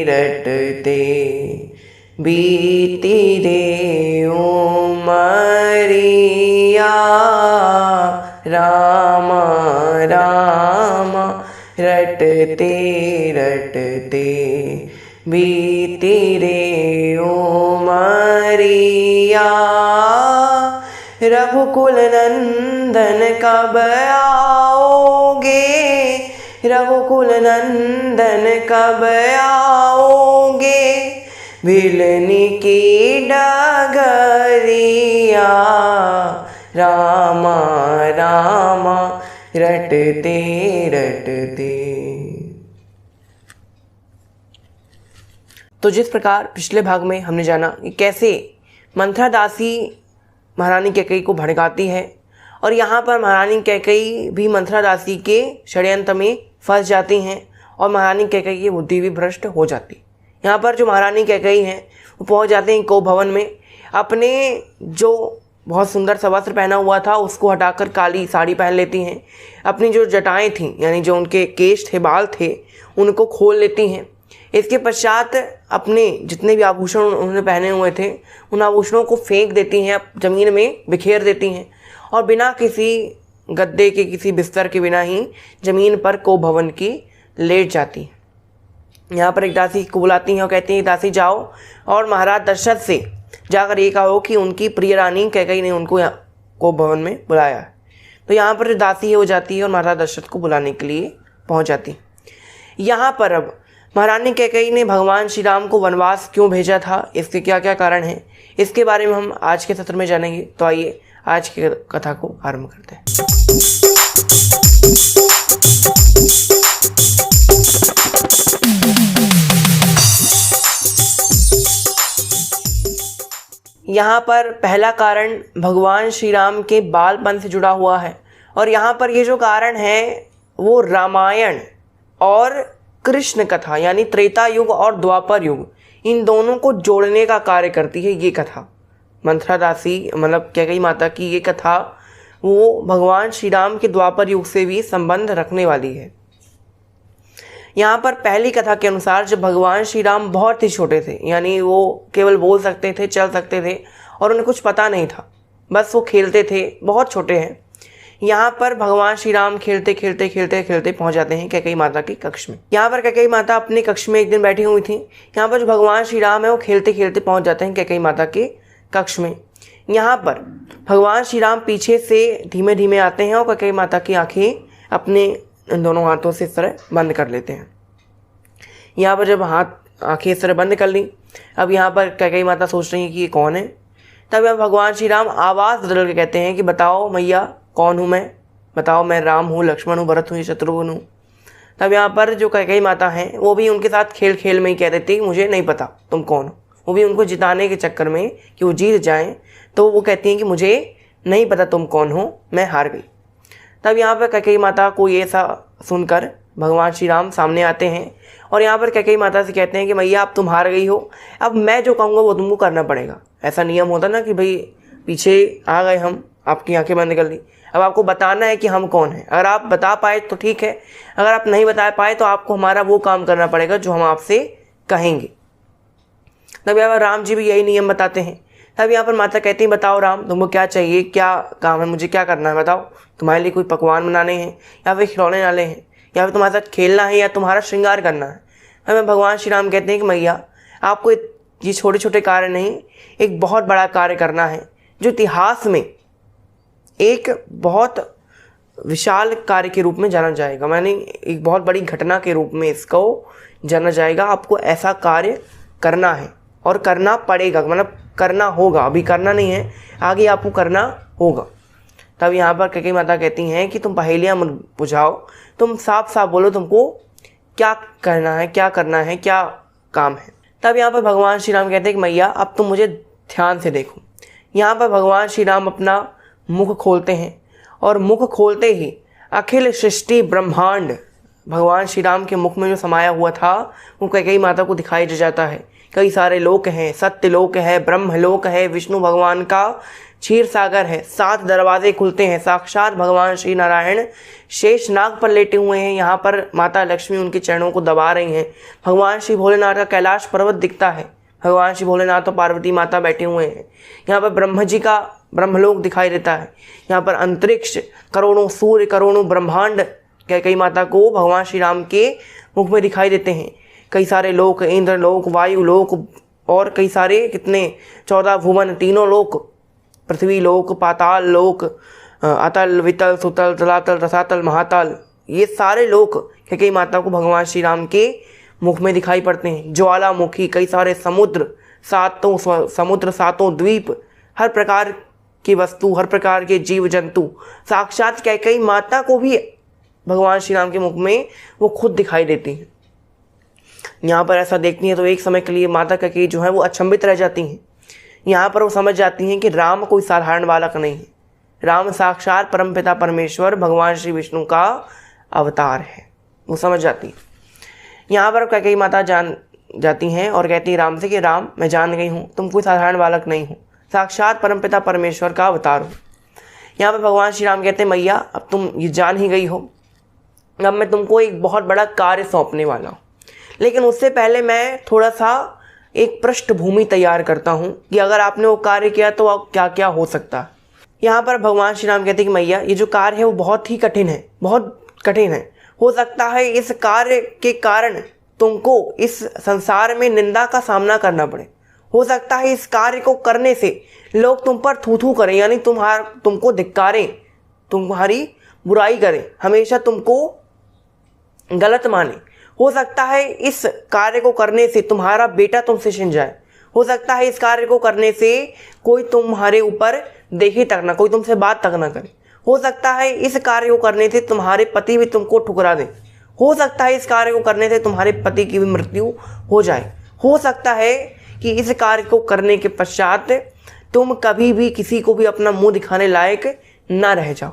रटते बीती रे उमरिया राम राम रटते रटते बीती रे उमरिया रघुकुल नंदन कब आओगे रघुकुल नंदन कब आओगे भिलनी की डगरिया राम राम रटते रटते। तो जिस प्रकार पिछले भाग में हमने जाना कि कैसे मंथरा दासी महारानी कैकेयी को भड़काती है और यहाँ पर महारानी कैकेयी भी मंथरा दासी के षड्यंत्र में फंस जाती हैं और महारानी कैकेयी की बुद्धि भी भ्रष्ट हो जाती। यहाँ पर जो महारानी कैकेयी हैं वो पहुँच जाते हैं को भवन में। अपने जो बहुत सुंदर सा वस्त्र पहना हुआ था उसको हटाकर काली साड़ी पहन लेती हैं। अपनी जो जटाएं थीं यानी जो उनके केश थे बाल थे उनको खोल लेती हैं। इसके पश्चात अपने जितने भी आभूषण उन्होंने पहने हुए थे उन आभूषणों को फेंक देती हैं, ज़मीन में बिखेर देती हैं और बिना किसी गद्दे के किसी बिस्तर के बिना ही ज़मीन पर को भवन की लेट जाती हैं। यहाँ पर एक दासी को बुलाती हैं और कहती हैं दासी जाओ और महाराज दशरथ से जाकर ये कहो कि उनकी प्रिय रानी कैकेयी ने उनको यहाँ को भवन में बुलाया है। तो यहाँ पर जो दासी है वो जाती है और महाराज दशरथ को बुलाने के लिए पहुँच जाती है। यहाँ पर अब महारानी कैकेयी ने भगवान श्री राम को वनवास क्यों भेजा था, इसके क्या क्या कारण हैं, इसके बारे में हम आज के सत्र में जानेंगे। तो आइए आज की कथा को आरंभ करते हैं। यहाँ पर पहला कारण भगवान श्री राम के बालपन से जुड़ा हुआ है और यहाँ पर ये जो कारण है वो रामायण और कृष्ण कथा यानी त्रेता युग और द्वापर युग इन दोनों को जोड़ने का कार्य करती है। ये कथा मंथरा दासी मतलब कैकेयी माता की ये कथा वो भगवान श्री राम के द्वापर युग से भी संबंध रखने वाली है। यहाँ पर पहली कथा के अनुसार जब भगवान श्री राम बहुत ही छोटे थे यानी वो केवल बोल सकते थे, चल सकते थे और उन्हें कुछ पता नहीं था, बस वो खेलते थे, बहुत छोटे हैं। यहाँ पर भगवान श्री राम खेलते खेलते खेलते खेलते पहुँच जाते हैं कैकेयी माता के कक्ष में। यहाँ पर कैकेयी माता अपने कक्ष में एक दिन बैठी हुई थी। यहाँ पर जो भगवान श्री राम है वो खेलते खेलते पहुँच जाते हैं कैकेयी माता के कक्ष में। यहाँ पर भगवान श्री राम पीछे से धीमे धीमे आते हैं और कैकेयी माता की आँखें अपने दोनों हाथों से इस तरह बंद कर लेते हैं। यहाँ पर जब आँखें इस तरह बंद कर ली, अब यहाँ पर कैकेयी माता सोच रही है कि ये कौन है। तब यहाँ भगवान श्री राम आवाज़ बदल के कहते हैं कि बताओ मैया कौन हूँ मैं, बताओ मैं राम हूँ, लक्ष्मण हूँ, भरत हूँ, शत्रुघ्न हूँ। तब यहाँ पर जो कैकेयी माता हैं वो भी उनके साथ खेल खेल में ही कह देती मुझे नहीं पता तुम कौन हो। वो भी उनको जिताने के चक्कर में कि वो जीत जाएं तो वो कहती हैं कि मुझे नहीं पता तुम कौन हो, मैं हार गई। तब यहाँ पर कैकेयी माता को ये सा सुनकर भगवान श्री राम सामने आते हैं और यहाँ पर कैकेयी माता से कहते हैं कि मैया अब तुम हार गई हो, अब मैं जो कहूँगा वो तुमको करना पड़ेगा। ऐसा नियम होता ना कि भाई पीछे आ गए हम, आपकी आंखें बंद कर ली, अब आपको बताना है कि हम कौन हैं। अगर आप बता पाए तो ठीक है, अगर आप नहीं बता पाए तो आपको हमारा वो काम करना पड़ेगा जो हम आपसे कहेंगे। तब यहाँ पर राम जी भी यही नियम बताते हैं। तब यहाँ पर माता कहती हैं बताओ राम तुमको क्या चाहिए, क्या काम है, मुझे क्या करना है बताओ। तुम्हारे लिए कोई पकवान बनाने हैं या फिर खिलौने डाले हैं या फिर तुम्हारे साथ खेलना है या तुम्हारा श्रृंगार करना है। हमें भगवान श्री राम कहते हैं कि मैया आपको ये छोटे छोटे कार्य नहीं, एक बहुत बड़ा कार्य करना है जो इतिहास में एक बहुत विशाल कार्य के रूप में जाना जाएगा, मैंने एक बहुत बड़ी घटना के रूप में इसको जाना जाएगा। आपको ऐसा कार्य करना है और करना पड़ेगा, मतलब करना होगा, अभी करना नहीं है, आगे आपको करना होगा। तब यहाँ पर कैकेयी माता कहती हैं कि तुम पहेलियाँ मत बुझाओ, तुम साफ साफ बोलो तुमको क्या करना है, क्या करना है, क्या काम है। तब यहाँ पर भगवान श्री राम कहते हैं कि मैया अब तुम मुझे ध्यान से देखो। यहाँ पर भगवान श्री राम अपना मुख खोलते हैं और मुख खोलते ही अखिल सृष्टि ब्रह्मांड भगवान श्री राम के मुख में जो समाया हुआ था वो कैकेयी माता को दिखाई दे जाता है। कई सारे लोक हैं, सत्य लोक है, ब्रह्म लोक है, विष्णु भगवान का क्षीर सागर है, 7 दरवाजे खुलते हैं। साक्षात भगवान श्री नारायण शेष नाग पर लेटे हुए हैं। यहाँ पर माता लक्ष्मी उनके चरणों को दबा रही हैं। भगवान श्री भोलेनाथ का कैलाश पर्वत दिखता है। भगवान श्री भोलेनाथ और पार्वती माता बैठे हुए हैं। यहाँ पर ब्रह्म जी का ब्रह्मलोक दिखाई देता है। यहाँ पर अंतरिक्ष, करोड़ों सूर्य, करोड़ों ब्रह्मांड कैकेयी माता को भगवान श्री राम के मुख में दिखाई देते हैं। कई सारे लोक, इंद्र लोक, वायु लोक और कई सारे कितने 14 भुवन, तीनों लोक, पृथ्वी लोक, पाताल लोक, अतल, वितल, सुतल, तलातल, रसातल, महातल, ये सारे लोक कैकेयी माता को भगवान श्री राम के मुख में दिखाई पड़ते हैं। ज्वालामुखी, कई सारे समुद्र, 7 समुद्र, 7 द्वीप, हर प्रकार की वस्तु, हर प्रकार के जीव जंतु, साक्षात कैकेयी माता को भी भगवान श्री राम के मुख में वो खुद दिखाई देती हैं। यहाँ पर ऐसा देखती हैं तो एक समय के लिए माता कैकेयी जो है वो अचंभित रह जाती हैं। यहाँ पर वो समझ जाती हैं कि राम कोई साधारण बालक नहीं है, राम साक्षात परमपिता परमेश्वर भगवान श्री विष्णु का अवतार है। वो समझ जाती है। यहाँ पर कैकेयी माता जान जाती हैं और कहती हैं राम से कि राम, मैं जान गई हूँ तुम कोई साधारण बालक नहीं हो, साक्षात परमपिता परमेश्वर का अवतार हो। यहाँ पर भगवान श्री राम कहते हैं मैया, अब तुम ये जान ही गई हो, अब मैं तुमको एक बहुत बड़ा कार्य सौंपने वाला हूँ, लेकिन उससे पहले मैं थोड़ा सा एक पृष्ठभूमि तैयार करता हूँ कि अगर आपने वो कार्य किया तो क्या क्या हो सकता है। यहाँ पर भगवान श्री राम कहते हैं कि मैया, ये जो कार्य है वो बहुत ही कठिन है, बहुत कठिन है। हो सकता है इस कार्य के कारण तुमको इस संसार में निंदा का सामना करना पड़े। हो सकता है इस कार्य को करने से लोग तुम पर थू थू करें, यानी तुमको धिक्कारें, तुम्हारी बुराई करें, हमेशा तुमको गलत माने। हो सकता है इस कार्य को करने से तुम्हारा बेटा तुमसे छिन जाए। हो सकता है इस कार्य को करने से कोई तुम्हारे ऊपर देखे तक ना, कोई तुमसे बात तक ना करे। हो सकता है इस कार्य को करने से तुम्हारे पति भी तुमको ठुकरा दें। हो सकता है इस कार्य को करने से तुम्हारे पति की भी मृत्यु हो जाए। हो सकता है कि इस कार्य को करने के पश्चात तुम कभी भी किसी को भी अपना मुंह दिखाने लायक ना रह जाओ।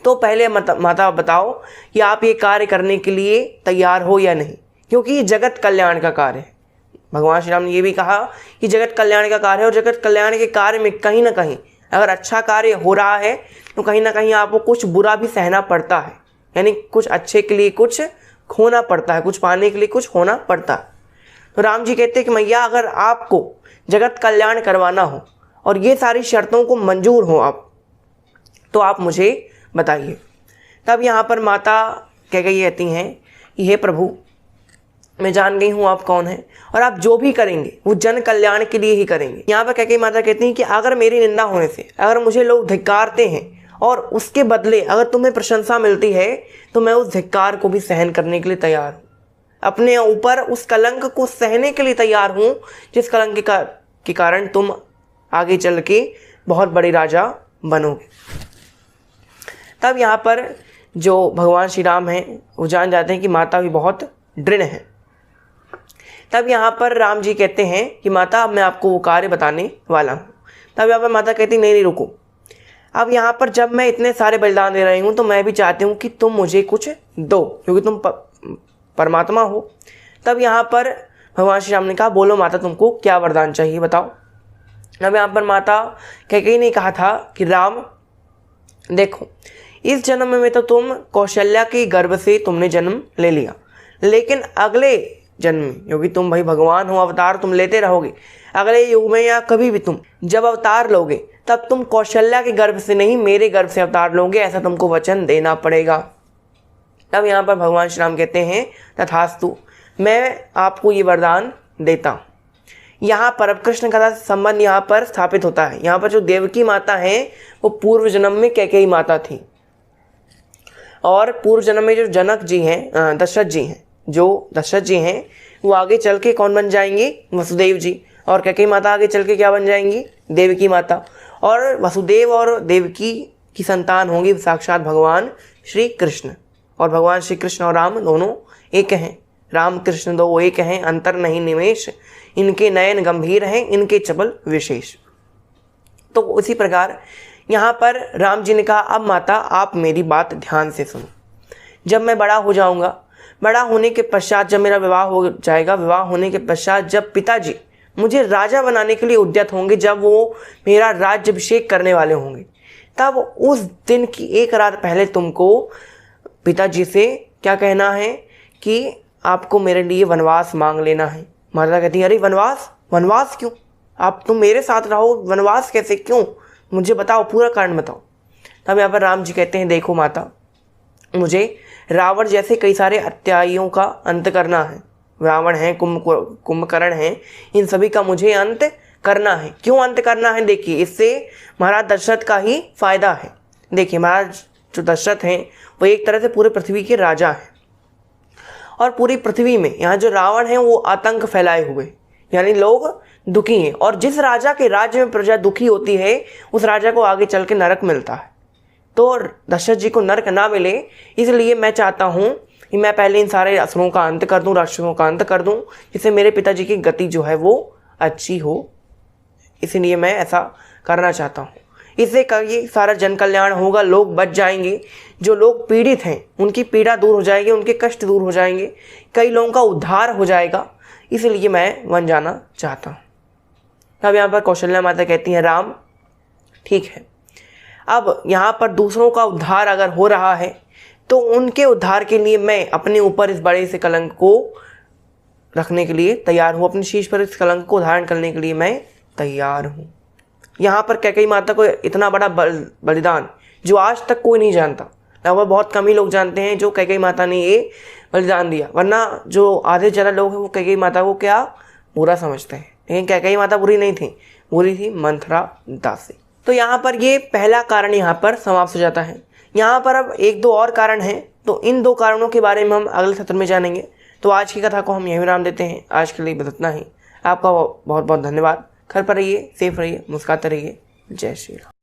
तो पहले माता बताओ कि आप ये कार्य करने के लिए तैयार हो या नहीं, क्योंकि ये जगत कल्याण का कार्य है। भगवान श्री राम ने ये भी कहा कि जगत कल्याण का कार्य है, और जगत कल्याण के कार्य में कहीं ना कहीं अगर अच्छा कार्य हो रहा है तो कहीं ना कहीं आपको कुछ बुरा भी सहना पड़ता है, यानी कुछ अच्छे के लिए कुछ खोना पड़ता है, कुछ पाने के लिए कुछ होना पड़ता है। तो राम जी कहते हैं कि मैया, अगर आपको जगत कल्याण करवाना हो और ये सारी शर्तों को मंजूर हो आप, तो आप मुझे बताइए। तब यहाँ पर माता कैकेयी कहती हैं कि हे प्रभु, मैं जान गई हूँ आप कौन हैं, और आप जो भी करेंगे वो जन कल्याण के लिए ही करेंगे। यहाँ पर कैकेयी माता कहती हैं कि अगर मेरी निंदा होने से, अगर मुझे लोग धिक्कारते हैं और उसके बदले अगर तुम्हें प्रशंसा मिलती है, तो मैं उस धिक्कार को भी सहन करने के लिए तैयार हूँ। अपने ऊपर उस कलंक को सहने के लिए तैयार हूँ जिस कलंक के कारण तुम आगे चल के बहुत बड़े राजा बनोगे। तब यहाँ पर जो भगवान श्री राम हैं वो जान जाते हैं कि माता भी बहुत दृढ़ है। तब यहाँ पर राम जी कहते हैं कि माता, अब मैं आपको वो कार्य बताने वाला हूँ। तब यहाँ पर माता कहती नहीं रुको, अब यहाँ पर जब मैं इतने सारे बलिदान दे रही हूँ तो मैं भी चाहती हूँ कि तुम मुझे कुछ दो, क्योंकि तुम परमात्मा हो। तब यहाँ पर भगवान श्री राम ने कहा, बोलो माता, तुमको क्या वरदान चाहिए बताओ। अब यहाँ पर माता कैकेयी ने कहा था कि राम देखो, इस जन्म में तो तुम कौशल्या के गर्भ से तुमने जन्म ले लिया, लेकिन अगले जन्म में, क्योंकि तुम भाई भगवान हो, अवतार तुम लेते रहोगे, अगले युग में या कभी भी तुम जब अवतार लोगे तब तुम कौशल्या के गर्भ से नहीं, मेरे गर्भ से अवतार लोगे, ऐसा तुमको वचन देना पड़ेगा। तब यहाँ पर भगवान श्री राम कहते हैं तथास्तु, मैं आपको ये वरदान देता हूँ। यहाँ पर अब कृष्ण कथा से संबंध यहाँ पर स्थापित होता है। यहाँ पर जो देवकी माता हैं वो पूर्व जन्म में कैकेयी माता थी, और पूर्व जन्म में जो जनक जी हैं, दशरथ जी हैं, जो दशरथ जी हैं वो आगे चल के कौन बन जाएंगे? वसुदेव जी। और कैकेयी माता आगे चल के क्या बन जाएंगी? देवकी माता। और वसुदेव और देवकी की संतान होंगी साक्षात भगवान श्री कृष्ण। और भगवान श्री कृष्ण और राम दोनों एक हैं, राम कृष्ण दो एक हैं, अंतर नहीं निमेश, इनके नयन गंभीर हैं, इनके चबल विशेष। तो उसी प्रकार यहाँ पर राम जी ने कहा, अब माता आप मेरी बात ध्यान से सुनो। जब मैं बड़ा हो जाऊँगा, बड़ा होने के पश्चात जब मेरा विवाह हो जाएगा, विवाह होने के पश्चात जब पिताजी मुझे राजा बनाने के लिए उद्यत होंगे जब वो मेरा राज्याभिषेक करने वाले होंगे। तब उस दिन की एक रात पहले तुमको पिताजी से क्या कहना है कि आपको मेरे लिए वनवास मांग लेना है। माता कहती है अरे वनवास, वनवास क्यों? आप तुम मेरे साथ रहो, वनवास कैसे, क्यों? मुझे बताओ, पूरा कारण बताओ। तब यहाँ पर राम जी कहते हैं देखो माता, मुझे रावण जैसे कई सारे अत्याइयों का अंत करना है। रावण है, कुंभकर्ण है, इन सभी का मुझे अंत करना है। क्यों अंत करना है? देखिए इससे महाराज दशरथ का ही फायदा है। देखिए महाराज जो दशरथ हैं वो एक तरह से पूरे पृथ्वी के राजा हैं और पूरी पृथ्वी में यहाँ जो रावण है वो आतंक फैलाए हुए, यानी लोग दुखी हैं। और जिस राजा के राज्य में प्रजा दुखी होती है उस राजा को आगे चल के नरक मिलता है। तो दशरथ जी को नरक ना मिले इसलिए मैं चाहता हूँ कि मैं पहले इन सारे असुरों का अंत कर दूं, राक्षसों का अंत कर दूं, जिससे मेरे पिताजी की गति जो है वो अच्छी हो। इसलिए मैं ऐसा करना चाहता हूँ। इससे ये सारा जन कल्याण होगा, लोग बच जाएंगे, जो लोग पीड़ित हैं उनकी पीड़ा दूर हो जाएगी, उनके कष्ट दूर हो जाएंगे, कई लोगों का उद्धार हो जाएगा। इसलिए मैं वन जाना चाहता हूँ। अब यहाँ पर कौशल्या माता कहती हैं राम ठीक है, अब यहाँ पर दूसरों का उद्धार अगर हो रहा है तो उनके उद्धार के लिए मैं अपने ऊपर इस बड़े से कलंक को रखने के लिए तैयार हूँ, अपने शीश पर इस कलंक को धारण करने के लिए मैं तैयार हूँ। यहाँ पर कैकेयी माता को इतना बड़ा बलिदान जो आज तक कोई नहीं जानता, लगभग बहुत कम ही लोग जानते हैं जो कैकेयी माता ने ये बलिदान दिया, वरना जो आधे ज़्यादा लोग हैं वो कैकेयी माता को क्या बुरा समझते हैं। लेकिन कैकेयी माता बुरी नहीं थी, बुरी थी मंथरा दासी। तो यहाँ पर ये पहला कारण यहाँ पर समाप्त हो जाता है। यहाँ पर अब एक दो और कारण हैं, तो इन दो कारणों के बारे में हम अगले सत्र में जानेंगे। तो आज की कथा को हम यहीं विराम देते हैं। आज के लिए बस इतना ही। आपका बहुत बहुत धन्यवाद। घर पर रहिए, सेफ रहिए, मुस्कुराते रहिए। जय श्री राम।